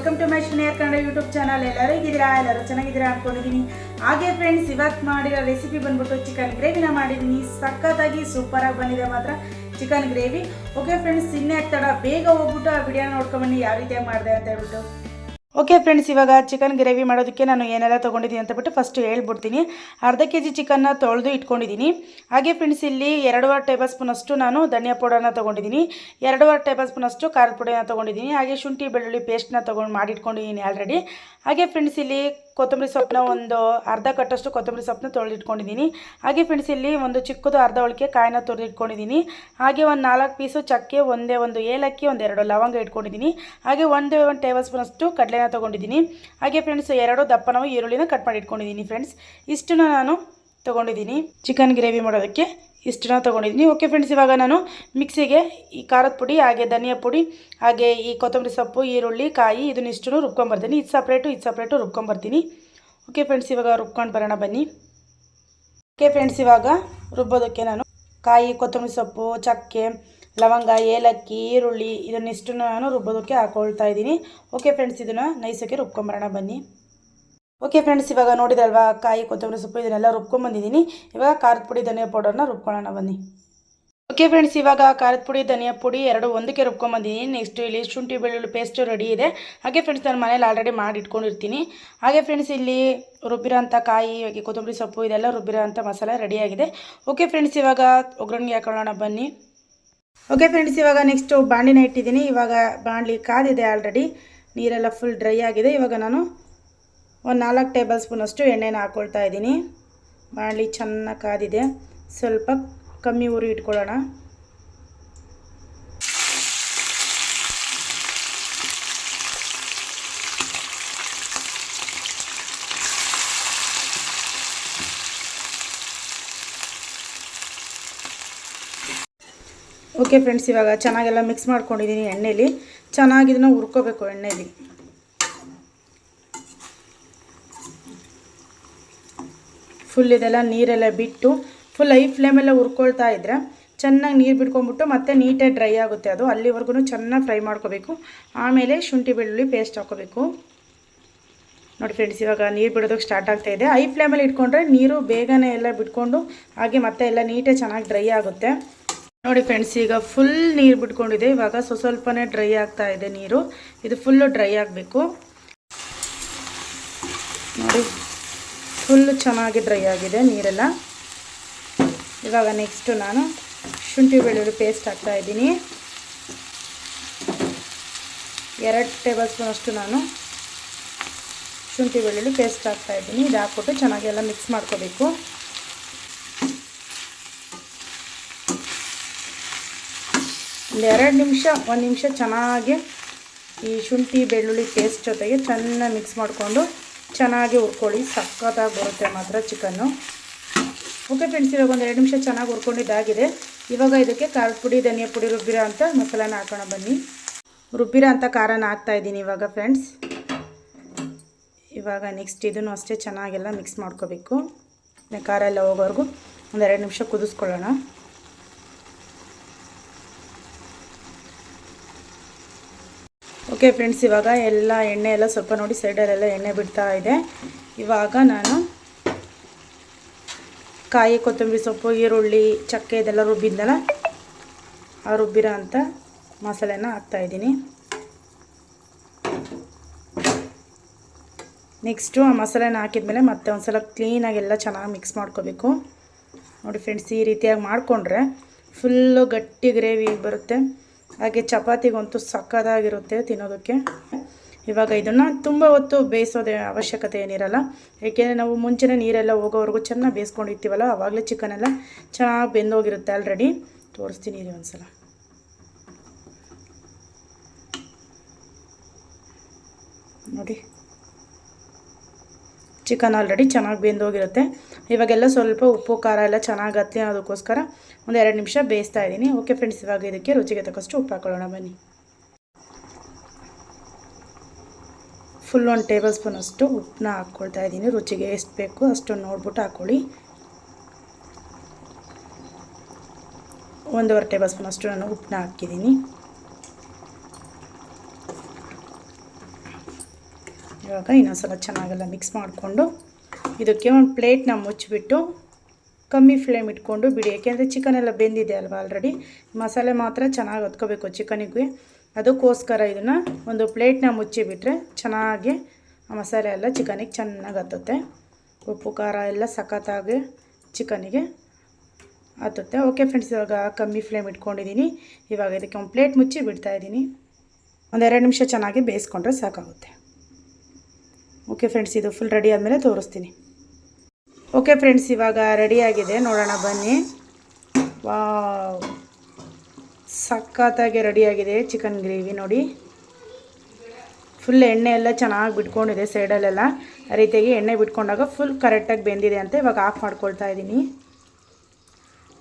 Welcome to my ಶ್ರೀನಿಯರ್ Kannada YouTube channel. ಎಲ್ಲರೂ ಹೇಗಿದ್ದೀರಾ? ಎಲ್ಲರೂ ಚೆನ್ನಾಗಿದ್ದೀರಾ ಅನ್ಕೊಂಡಿದ್ದೀನಿ. ಹಾಗೆ ಫ್ರೆಂಡ್ಸ್, ಇವತ್ತು ಮಾಡಿರೋ ರೆಸಿಪಿ ಬಂದ್ಬಿಟ್ಟು ಚಿಕನ್ ಗ್ರೇವಿನ ಮಾಡಿದ್ದೀನಿ. ಸಖತ್ತಾಗಿ ಸೂಪರಾಗಿ ಬಂದಿದೆ ಮಾತ್ರ ಚಿಕನ್ ಗ್ರೇವಿ. ಓಕೆ ಫ್ರೆಂಡ್ಸ್, ಇನ್ನೇ ತಡ ಬೇಗ ಹೋಗ್ಬಿಟ್ಟು ಆ ವಿಡಿಯೋನ ನೋಡ್ಕೊಂಬನ್ನಿ ಯಾವ ರೀತಿಯಾಗಿ ಮಾಡಿದೆ ಅಂತ ಹೇಳ್ಬಿಟ್ಟು. ಓಕೆ ಫ್ರೆಂಡ್ಸ್, ಇವಾಗ ಚಿಕನ್ ಗ್ರೇವಿ ಮಾಡೋದಕ್ಕೆ ನಾನು ಏನೆಲ್ಲ ತೊಗೊಂಡಿದ್ದೀನಿ ಅಂತ ಬಿಟ್ಟು ಫಸ್ಟ್ ಹೇಳ್ಬಿಡ್ತೀನಿ. ಅರ್ಧ ಕೆ ಜಿ ಚಿಕನ್ನ ತೊಳೆದು ಇಟ್ಕೊಂಡಿದ್ದೀನಿ. ಹಾಗೆ ಫ್ರೆಂಡ್ಸ್, ಇಲ್ಲಿ 2.5 ಟೇಬಲ್ ಸ್ಪೂನಷ್ಟು ನಾನು ಧನಿಯಾ ಪೌಡರ್ನ ತೊಗೊಂಡಿದ್ದೀನಿ. 2.5 ಟೇಬಲ್ ಸ್ಪೂನಷ್ಟು ಖಾರದ ಪುಡಿನ ತೊಗೊಂಡಿದ್ದೀನಿ. ಹಾಗೆ ಶುಂಠಿ ಬೆಳ್ಳುಳ್ಳಿ ಪೇಸ್ಟ್ನ ತೊಗೊಂಡು ಮಾಡಿಟ್ಕೊಂಡಿದ್ದೀನಿ ಆಲ್ರೆಡಿ. ಹಾಗೆ ಫ್ರೆಂಡ್ಸ್, ಇಲ್ಲಿ ಕೊತ್ತಂಬರಿ ಸೊಪ್ಪನ್ನ ಒಂದು ಅರ್ಧ ಕಟ್ಟಷ್ಟು ಕೊತ್ತಂಬರಿ ಸೊಪ್ಪನ್ನ ತೊಳೆದಿಟ್ಕೊಂಡಿದ್ದೀನಿ. ಹಾಗೆ ಫ್ರೆಂಡ್ಸ್, ಇಲ್ಲಿ ಒಂದು ಚಿಕ್ಕದು ಅರ್ಧ ಒಳಕ್ಕೆ ಕಾಯಿನ ತುರಿದಿಟ್ಕೊಂಡಿದ್ದೀನಿ. ಹಾಗೆ ಒಂದು 4 ಪೀಸು ಚಕ್ಕೆ, ಒಂದು ಏಲಕ್ಕಿ, 2 ಲವಂಗ ಇಟ್ಕೊಂಡಿದ್ದೀನಿ. ಹಾಗೆ 1 ಟೇಬಲ್ ಸ್ಪೂನಷ್ಟು ಕಡಲೆನ ತೊಗೊಂಡಿದ್ದೀನಿ. ಹಾಗೆ ಫ್ರೆಂಡ್ಸ್, 2 ದಪ್ಪನವು ಈರುಳ್ಳಿನ ಕಟ್ ಮಾಡಿ ಇಟ್ಕೊಂಡಿದ್ದೀನಿ. ಫ್ರೆಂಡ್ಸ್, ಇಷ್ಟನ್ನ ನಾನು ತೊಗೊಂಡಿದ್ದೀನಿ ಚಿಕನ್ ಗ್ರೇವಿ ಮಾಡೋದಕ್ಕೆ. ಇಷ್ಟನ್ನ ತೊಗೊಂಡಿದ್ದೀನಿ. ಓಕೆ ಫ್ರೆಂಡ್ಸ್, ಇವಾಗ ನಾನು ಮಿಕ್ಸಿಗೆ ಈ ಖಾರದ ಪುಡಿ, ಹಾಗೆ ಧನಿಯಾ ಪುಡಿ, ಹಾಗೆ ಈ ಕೊತ್ತಂಬರಿ ಸೊಪ್ಪು, ಈರುಳ್ಳಿ, ಕಾಯಿ ಇದನ್ನಿಷ್ಟು ರುಬ್ಕೊಂಬರ್ತೀನಿ. ಇದು ಸಪ್ರೇಟು ರುಬ್ಕೊಂಬರ್ತೀನಿ. ಓಕೆ ಫ್ರೆಂಡ್ಸ್, ಇವಾಗ ರುಬ್ಕೊಂಡು ಬರೋಣ ಬನ್ನಿ. ಓಕೆ ಫ್ರೆಂಡ್ಸ್, ಇವಾಗ ರುಬ್ಬೋದಕ್ಕೆ ನಾನು ಕಾಯಿ, ಕೊತ್ತಂಬರಿ ಸೊಪ್ಪು, ಚಕ್ಕೆ, ಲವಂಗ, ಏಲಕ್ಕಿ, ಈರುಳ್ಳಿ ಇದನ್ನಿಷ್ಟು ನಾನು ರುಬ್ಬೋದಕ್ಕೆ ಹಾಕೊಳ್ತಾ ಇದ್ದೀನಿ. ಓಕೆ ಫ್ರೆಂಡ್ಸ್, ಇದನ್ನು ನೈಸಕ್ಕೆ ರುಬ್ಕೊಂಬರೋಣ ಬನ್ನಿ. ಓಕೆ ಫ್ರೆಂಡ್ಸ್, ಇವಾಗ ನೋಡಿದಲ್ವಾ ಕಾಯಿ, ಕೊತ್ತಂಬರಿ ಸೊಪ್ಪು ಇದನ್ನೆಲ್ಲ ರುಬ್ಕೊಂಬಂದಿದ್ದೀನಿ. ಇವಾಗ ಖಾರದ ಪುಡಿ, ಧನಿಯಾ ಪೌಡರ್ನ ರುಬ್ಕೊಳ್ಳೋಣ ಬನ್ನಿ. ಓಕೆ ಫ್ರೆಂಡ್ಸ್, ಇವಾಗ ಖಾರದ ಪುಡಿ, ಧನಿಯಾ ಪುಡಿ 2 ಒಂದಕ್ಕೆ ರುಬ್ಕೊಂಬಂದಿದ್ದೀನಿ. ನೆಕ್ಸ್ಟ್ ಇಲ್ಲಿ ಶುಂಠಿ ಬೆಳ್ಳುಳ್ಳಿ ಪೇಸ್ಟು ರೆಡಿ ಇದೆ. ಹಾಗೆ ಫ್ರೆಂಡ್ಸ್, ನಾನು ಮನೇಲಿ ಆಲ್ರೆಡಿ ಮಾಡಿ ಇಟ್ಕೊಂಡಿರ್ತೀನಿ. ಹಾಗೆ ಫ್ರೆಂಡ್ಸ್, ಇಲ್ಲಿ ರುಬ್ಬಿರೋಂಥ ಕಾಯಿ, ಹಾಗೆ ಕೊತ್ತಂಬರಿ ಸೊಪ್ಪು ಇದೆಲ್ಲ ರುಬ್ಬಿರೋಂಥ ಮಸಾಲೆ ರೆಡಿಯಾಗಿದೆ. ಓಕೆ ಫ್ರೆಂಡ್ಸ್, ಇವಾಗ ಒಗ್ಗರಣೆಗೆ ಹಾಕೊಳ್ಳೋಣ ಬನ್ನಿ. ಓಕೆ ಫ್ರೆಂಡ್ಸ್, ಇವಾಗ ನೆಕ್ಸ್ಟು ಬಾಣಲಿನ ಇಟ್ಟಿದ್ದೀನಿ. ಇವಾಗ ಬಾಣಲಿ ಕಾದಿದೆ ಆಲ್ರೆಡಿ, ನೀರೆಲ್ಲ ಫುಲ್ ಡ್ರೈ ಆಗಿದೆ. ಇವಾಗ ನಾನು ಒಂದು 4 ಟೇಬಲ್ ಸ್ಪೂನಷ್ಟು ಎಣ್ಣೆನ ಹಾಕ್ಕೊಳ್ತಾ ಇದ್ದೀನಿ. ಬಾಣಲಿ ಚೆನ್ನಾಗಿ ಕಾದಿದೆ. ಸ್ವಲ್ಪ ಕಮ್ಮಿ ಉರಿ ಇಟ್ಕೊಳ್ಳೋಣ. ಓಕೆ ಫ್ರೆಂಡ್ಸ್, ಇವಾಗ ಚೆನ್ನಾಗೆಲ್ಲ ಮಿಕ್ಸ್ ಮಾಡ್ಕೊಂಡಿದ್ದೀನಿ ಎಣ್ಣೆಲಿ. ಚೆನ್ನಾಗಿ ಇದನ್ನು ಹುರ್ಕೋಬೇಕು ಎಣ್ಣೆಲಿ. ಫುಲ್ ಇದೆಲ್ಲ ನೀರೆಲ್ಲ ಬಿಟ್ಟು ಫುಲ್ ಹೈ ಫ್ಲೇಮೆಲ್ಲ ಹುರ್ಕೊಳ್ತಾ ಇದ್ದರೆ ಚೆನ್ನಾಗಿ ನೀರು ಬಿಟ್ಕೊಂಡ್ಬಿಟ್ಟು ಮತ್ತೆ ನೀಟಾಗಿ ಡ್ರೈ ಆಗುತ್ತೆ. ಅದು ಅಲ್ಲಿವರೆಗೂ ಚೆನ್ನಾಗಿ ಫ್ರೈ ಮಾಡ್ಕೋಬೇಕು. ಆಮೇಲೆ ಶುಂಠಿ ಬೆಳ್ಳುಳ್ಳಿ ಪೇಸ್ಟ್ ಹಾಕೋಬೇಕು. ನೋಡಿ ಫ್ರೆಂಡ್ಸ್, ಇವಾಗ ನೀರು ಬಿಡೋದಕ್ಕೆ ಸ್ಟಾರ್ಟ್ ಆಗ್ತಾಯಿದೆ. ಹೈ ಫ್ಲೇಮಲ್ಲಿ ಇಟ್ಕೊಂಡ್ರೆ ನೀರು ಬೇಗನೆ ಎಲ್ಲ ಬಿಟ್ಕೊಂಡು ಹಾಗೆ ಮತ್ತೆ ಎಲ್ಲ ನೀಟಾಗಿ ಚೆನ್ನಾಗಿ ಡ್ರೈ ಆಗುತ್ತೆ. ನೋಡಿ ಫ್ರೆಂಡ್ಸ್, ಈಗ ಫುಲ್ ನೀರು ಬಿಟ್ಕೊಂಡಿದೆ. ಇವಾಗ ಸ್ವಲ್ಪನೇ ಡ್ರೈ ಆಗ್ತಾ ಇದೆ ನೀರು. ಇದು ಫುಲ್ಲು ಡ್ರೈ ಆಗಬೇಕು. ನೋಡಿ, ಫುಲ್ಲು ಚೆನ್ನಾಗಿ ಡ್ರೈ ಆಗಿದೆ ನೀರೆಲ್ಲ. ಇವಾಗ ನೆಕ್ಸ್ಟು ನಾನು ಶುಂಠಿ ಬೆಳ್ಳುಳ್ಳಿ ಪೇಸ್ಟ್ ಹಾಕ್ತಾಯಿದ್ದೀನಿ. 2 ಟೇಬಲ್ ಸ್ಪೂನಷ್ಟು ನಾನು ಶುಂಠಿ ಬೆಳ್ಳುಳ್ಳಿ ಪೇಸ್ಟ್ ಹಾಕ್ತಾಯಿದ್ದೀನಿ. ಇದು ಹಾಕ್ಬಿಟ್ಟು ಚೆನ್ನಾಗೆಲ್ಲ ಮಿಕ್ಸ್ ಮಾಡ್ಕೋಬೇಕು. ಒಂದು 1 ನಿಮಿಷ ಚೆನ್ನಾಗಿ ಈ ಶುಂಠಿ ಬೆಳ್ಳುಳ್ಳಿ ಪೇಸ್ಟ್ ಜೊತೆಗೆ ಚೆನ್ನಾಗಿ ಮಿಕ್ಸ್ ಮಾಡಿಕೊಂಡು ಚೆನ್ನಾಗಿ ಹುರ್ಕೊಳ್ಳಿ. ಸಖತ್ತಾಗಿ ಬರುತ್ತೆ ಮಾತ್ರ ಚಿಕನ್ನು. ಓಕೆ ಫ್ರೆಂಡ್ಸ್, ಇವಾಗ ಒಂದು 2 ನಿಮಿಷ ಚೆನ್ನಾಗಿ ಹುರ್ಕೊಂಡಿದ್ದಾಗಿದೆ. ಇವಾಗ ಇದಕ್ಕೆ ಖಾರದ ಪುಡಿ, ಧನಿಯಾ ಪುಡಿ, ರುಬ್ಬಿರೋ ಅಂಥ ಮಸಾಲಾನ ಹಾಕೋಣ ಬನ್ನಿ. ರುಬ್ಬಿರೋ ಅಂಥ ಖಾರನ ಹಾಕ್ತಾಯಿದ್ದೀನಿ ಇವಾಗ ಫ್ರೆಂಡ್ಸ್. ಇವಾಗ ನೆಕ್ಸ್ಟ್ ಇದನ್ನು ಅಷ್ಟೇ ಚೆನ್ನಾಗೆಲ್ಲ ಮಿಕ್ಸ್ ಮಾಡ್ಕೋಬೇಕು. ಖಾರ ಎಲ್ಲ ಹೋಗೋವರೆಗೂ ಒಂದು 2 ನಿಮಿಷ ಕುದಿಸ್ಕೊಳ್ಳೋಣ. ಓಕೆ ಫ್ರೆಂಡ್ಸ್, ಇವಾಗ ಎಲ್ಲ ಎಣ್ಣೆ ಎಲ್ಲ ಸ್ವಲ್ಪ ನೋಡಿ ಸೈಡಲ್ಲೆಲ್ಲ ಎಣ್ಣೆ ಬಿಡ್ತಾ ಇದೆ. ಇವಾಗ ನಾನು ಕಾಯಿ, ಕೊತ್ತಂಬರಿ ಸೊಪ್ಪು, ಈರುಳ್ಳಿ, ಚಕ್ಕೆ ಇದೆಲ್ಲ ರುಬ್ಬಿದ್ನಲ್ಲ, ಆ ರುಬ್ಬಿರೋ ಅಂಥ ಮಸಾಲೆನ ಹಾಕ್ತಾಯಿದ್ದೀನಿ. ನೆಕ್ಸ್ಟು ಆ ಮಸಾಲೆನ ಹಾಕಿದ್ಮೇಲೆ ಮತ್ತೆ ಒಂದು ಸಲ ಕ್ಲೀನಾಗೆಲ್ಲ ಚೆನ್ನಾಗಿ ಮಿಕ್ಸ್ ಮಾಡ್ಕೋಬೇಕು. ನೋಡಿ ಫ್ರೆಂಡ್ಸ್, ಈ ರೀತಿಯಾಗಿ ಮಾಡಿಕೊಂಡ್ರೆ ಫುಲ್ಲು ಗಟ್ಟಿ ಗ್ರೇವಿ ಬರುತ್ತೆ. ಹಾಗೆ ಚಪಾತಿಗಂತೂ ಸಕ್ಕತ್ತಾಗಿರುತ್ತೆ ತಿನ್ನೋದಕ್ಕೆ. ಇವಾಗ ಇದನ್ನು ತುಂಬ ಹೊತ್ತು ಬೇಯಿಸೋದೇ ಅವಶ್ಯಕತೆ ಏನಿರಲ್ಲ. ಏಕೆಂದರೆ ನಾವು ಮುಂಚೆನೇ ನೀರೆಲ್ಲ ಹೋಗೋವರೆಗೂ ಚೆನ್ನಾಗಿ ಬೇಯಿಸ್ಕೊಂಡಿರ್ತೀವಲ್ಲ, ಆವಾಗಲೇ ಚಿಕನೆಲ್ಲ ಚೆನ್ನಾಗಿ ಬೆಂದೋಗಿರುತ್ತೆ ಆಲ್ರೆಡಿ. ತೋರಿಸ್ತೀನಿ ರೀ ಒಂದು ಸಲ. ನೋಡಿ, ಚಿಕನ್ ಆಲ್ರೆಡಿ ಚೆನ್ನಾಗಿ ಬೆಂದೋಗಿರುತ್ತೆ. ಇವಾಗೆಲ್ಲ ಸ್ವಲ್ಪ ಉಪ್ಪು ಖಾರ ಎಲ್ಲ ಚೆನ್ನಾಗಿ ಹತ್ಲಿ ಅನ್ನೋದಕ್ಕೋಸ್ಕರ ಒಂದು 2 ನಿಮಿಷ ಬೇಯಿಸ್ತಾ ಇದ್ದೀನಿ. ಓಕೆ ಫ್ರೆಂಡ್ಸ್, ಇವಾಗ ಇದಕ್ಕೆ ರುಚಿಗೆ ತಕ್ಕಷ್ಟು ಉಪ್ಪು ಹಾಕೊಳ್ಳೋಣ ಬನ್ನಿ. ಫುಲ್ 1 ಟೇಬಲ್ ಸ್ಪೂನಷ್ಟು ಉಪ್ಪನ್ನ ಹಾಕ್ಕೊಳ್ತಾ ಇದ್ದೀನಿ. ರುಚಿಗೆ ಎಷ್ಟು ಬೇಕು ಅಷ್ಟು ನೋಡ್ಬಿಟ್ಟು ಹಾಕ್ಕೊಳ್ಳಿ. 1.5 ಟೇಬಲ್ ಸ್ಪೂನಷ್ಟು ನಾನು ಉಪ್ಪನ್ನ ಹಾಕಿದ್ದೀನಿ. ಇವಾಗ ಇನ್ನೊಂದ್ಸಲ ಚೆನ್ನಾಗೆಲ್ಲ ಮಿಕ್ಸ್ ಮಾಡಿಕೊಂಡು ಇದಕ್ಕೆ ಒಂದು ಪ್ಲೇಟ್ನ ಮುಚ್ಚಿಬಿಟ್ಟು ಕಮ್ಮಿ ಫ್ಲೇಮ್ ಇಟ್ಕೊಂಡು ಬಿಡಿ. ಏಕೆಂದರೆ ಚಿಕನ್ ಎಲ್ಲ ಬೆಂದಿದೆ ಅಲ್ವಾ ಆಲ್ರೆಡಿ. ಮಸಾಲೆ ಮಾತ್ರ ಚೆನ್ನಾಗಿ ಹೊತ್ಕೋಬೇಕು ಚಿಕನಿಗೆ, ಅದಕ್ಕೋಸ್ಕರ ಇದನ್ನು ಒಂದು ಪ್ಲೇಟ್ನ ಮುಚ್ಚಿಬಿಟ್ರೆ ಚೆನ್ನಾಗಿ ಆ ಮಸಾಲೆ ಎಲ್ಲ ಚಿಕನಿಗೆ ಚೆನ್ನಾಗಿ ಹತ್ತುತ್ತೆ. ಉಪ್ಪು ಖಾರ ಎಲ್ಲ ಸಖತ್ತಾಗಿ ಚಿಕನಿಗೆ ಹತ್ತುತ್ತೆ. ಓಕೆ ಫ್ರೆಂಡ್ಸ್, ಇವಾಗ ಕಮ್ಮಿ ಫ್ಲೇಮ್ ಇಟ್ಕೊಂಡಿದ್ದೀನಿ. ಇವಾಗ ಇದಕ್ಕೆ ಒಂದು ಪ್ಲೇಟ್ ಮುಚ್ಚಿ ಬಿಡ್ತಾಯಿದ್ದೀನಿ. ಒಂದು 2 ನಿಮಿಷ ಚೆನ್ನಾಗಿ ಬೇಯಿಸ್ಕೊಂಡ್ರೆ ಸಾಕಾಗುತ್ತೆ. ಓಕೆ ಫ್ರೆಂಡ್ಸ್, ಇದು ಫುಲ್ ರೆಡಿ ಆದಮೇಲೆ ತೋರಿಸ್ತೀನಿ. ಓಕೆ ಫ್ರೆಂಡ್ಸ್, ಇವಾಗ ರೆಡಿಯಾಗಿದೆ, ನೋಡೋಣ ಬನ್ನಿ. ವಾವ್, ಸಖತ್ತಾಗಿ ರೆಡಿಯಾಗಿದೆ ಚಿಕನ್ ಗ್ರೇವಿ. ನೋಡಿ, ಫುಲ್ ಎಣ್ಣೆ ಎಲ್ಲ ಚೆನ್ನಾಗಿ ಬಿಟ್ಕೊಂಡಿದೆ ಸೈಡಲ್ಲೆಲ್ಲ. ಆ ರೀತಿಯಾಗಿ ಎಣ್ಣೆ ಬಿಟ್ಕೊಂಡಾಗ ಫುಲ್ ಕರೆಕ್ಟಾಗಿ ಬೆಂದಿದೆ ಅಂತ ಇವಾಗ ಆಫ್ ಮಾಡ್ಕೊಳ್ತಾ ಇದ್ದೀನಿ.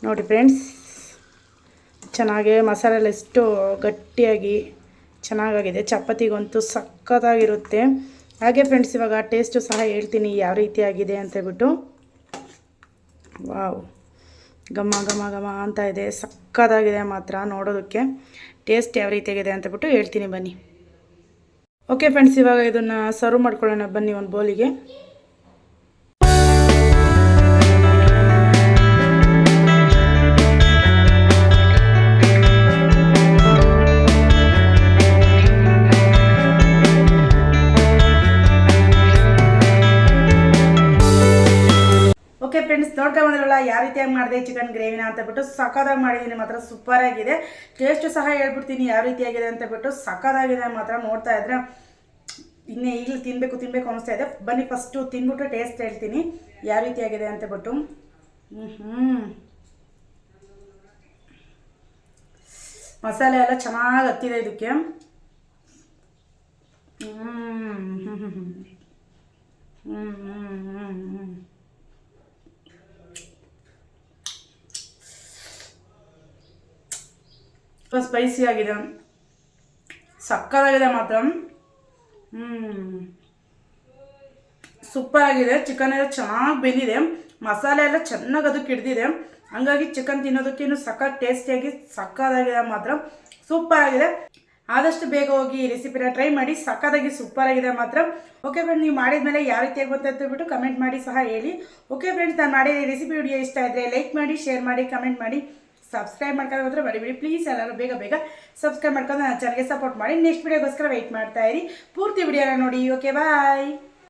ನೋಡಿ ಫ್ರೆಂಡ್ಸ್, ಚೆನ್ನಾಗಿ ಮಸಾಲೆ ಎಲ್ಲ ಎಷ್ಟು ಗಟ್ಟಿಯಾಗಿ ಚೆನ್ನಾಗಾಗಿದೆ. ಚಪಾತಿಗಂತೂ ಸಖತ್ತಾಗಿರುತ್ತೆ. ಹಾಗೆ ಫ್ರೆಂಡ್ಸ್, ಇವಾಗ ಟೇಸ್ಟು ಸಹ ಹೇಳ್ತೀನಿ ಯಾವ ರೀತಿ ಆಗಿದೆ ಅಂತೇಳ್ಬಿಟ್ಟು. ವಾವ್, ಘಮ ಘಮ ಘಮ ಅಂತ ಇದೆ, ಸಖತ್ತಾಗಿದೆ ಮಾತ್ರ ನೋಡೋದಕ್ಕೆ. ಟೇಸ್ಟ್ ಯಾವ ರೀತಿಯಾಗಿದೆ ಅಂತಬಿಟ್ಟು ಹೇಳ್ತೀನಿ ಬನ್ನಿ. ಓಕೆ ಫ್ರೆಂಡ್ಸ್, ಇವಾಗ ಇದನ್ನು ಸರ್ವ್ ಮಾಡ್ಕೊಳ್ಳೋಣ ಬನ್ನಿ ಒಂದು ಬೌಲಿಗೆ. ಓಕೆ ಫ್ರೆಂಡ್ಸ್, ನೋಡ್ಕೊಂಬಂದ್ರಲ್ಲ ಯಾವ ರೀತಿಯಾಗಿ ಮಾಡಿದೆ ಚಿಕನ್ ಗ್ರೇವಿನ ಅಂತಬಿಟ್ಟು. ಸಖತ್ತಾಗಿ ಮಾಡಿದ್ದೀನಿ ಮಾತ್ರ, ಸೂಪರಾಗಿದೆ. ಟೇಸ್ಟು ಸಹ ಹೇಳ್ಬಿಡ್ತೀನಿ ಯಾವ ರೀತಿಯಾಗಿದೆ ಅಂತಬಿಟ್ಟು. ಸಖತ್ತಾಗಿದೆ ಮಾತ್ರ, ನೋಡ್ತಾ ಇದ್ರೆ ಇನ್ನೇ ಈಗಲೂ ತಿನ್ನಬೇಕು ಅನ್ನಿಸ್ತಾ ಇದೆ. ಬನ್ನಿ ಫಸ್ಟು ತಿಂದ್ಬಿಟ್ಟು ಟೇಸ್ಟ್ ಹೇಳ್ತೀನಿ ಯಾವ ರೀತಿಯಾಗಿದೆ ಅಂತಬಿಟ್ಟು. ಮಸಾಲೆ ಎಲ್ಲ ಚೆನ್ನಾಗಿ ಹತ್ತಿದೆ ಇದಕ್ಕೆ. ಸ್ಪೈಸಿ ಆಗಿದೆ, ಸಕ್ಕತ್ತಾಗಿದೆ ಮಾತ್ರ. ಸೂಪರ್ ಆಗಿದೆ. ಚಿಕನ್ ಎಲ್ಲ ಚೆನ್ನಾಗಿ ಬೆಂದಿದೆ, ಮಸಾಲೆ ಎಲ್ಲ ಚೆನ್ನಾಗಿ ಅದಕ್ಕೆ ಹಿಡ್ದಿದೆ. ಹಂಗಾಗಿ ಚಿಕನ್ ತಿನ್ನೋದಕ್ಕೇನು ಸಖತ್ ಟೇಸ್ಟಿಯಾಗಿ ಸಕ್ಕತ್ತಾಗಿದೆ ಮಾತ್ರ, ಸೂಪರ್ ಆಗಿದೆ. ಆದಷ್ಟು ಬೇಗ ಹೋಗಿ ಈ ರೆಸಿಪಿನ ಟ್ರೈ ಮಾಡಿ, ಸಕ್ಕತ್ತಾಗಿ ಸೂಪರ್ ಆಗಿದೆ ಮಾತ್ರ. ಓಕೆ ಫ್ರೆಂಡ್ಸ್, ನೀವು ಮಾಡಿದ್ಮೇಲೆ ಯಾವ ರೀತಿಯಾಗಿ ಬಂತು ಅಂತೇಳ್ಬಿಟ್ಟು ಕಮೆಂಟ್ ಮಾಡಿ ಸಹ ಹೇಳಿ. ಓಕೆ ಫ್ರೆಂಡ್ಸ್, ನಾನು ಮಾಡಿದ ರೆಸಿಪಿ ವಿಡಿಯೋ ಇಷ್ಟ ಇದ್ದರೆ ಲೈಕ್ ಮಾಡಿ, ಶೇರ್ ಮಾಡಿ, ಕಮೆಂಟ್ ಮಾಡಿ, ಸಬ್ಸ್ಕ್ರೈಬ್ ಮಾಡ್ಕೊಂಡು ಹೋದ್ರೆ ಬಡಿಬಿಡಿ ಪ್ಲೀಸ್. ಎಲ್ಲರೂ ಬೇಗ ಸಬ್ಸ್ಕ್ರೈಬ್ ಮಾಡ್ಕೊಂಡು ನನ್ನ ಚಾನಲ್ಗೆ ಸಪೋರ್ಟ್ ಮಾಡಿ. ನೆಕ್ಸ್ಟ್ ವಿಡಿಯೋಗೋಸ್ಕರ ವೆಯ್ಟ್ ಮಾಡ್ತಾ ಇರಿ. ಪೂರ್ತಿ ವಿಡಿಯೋನ ನೋಡಿ. ಓಕೆ, ಬಾಯ್.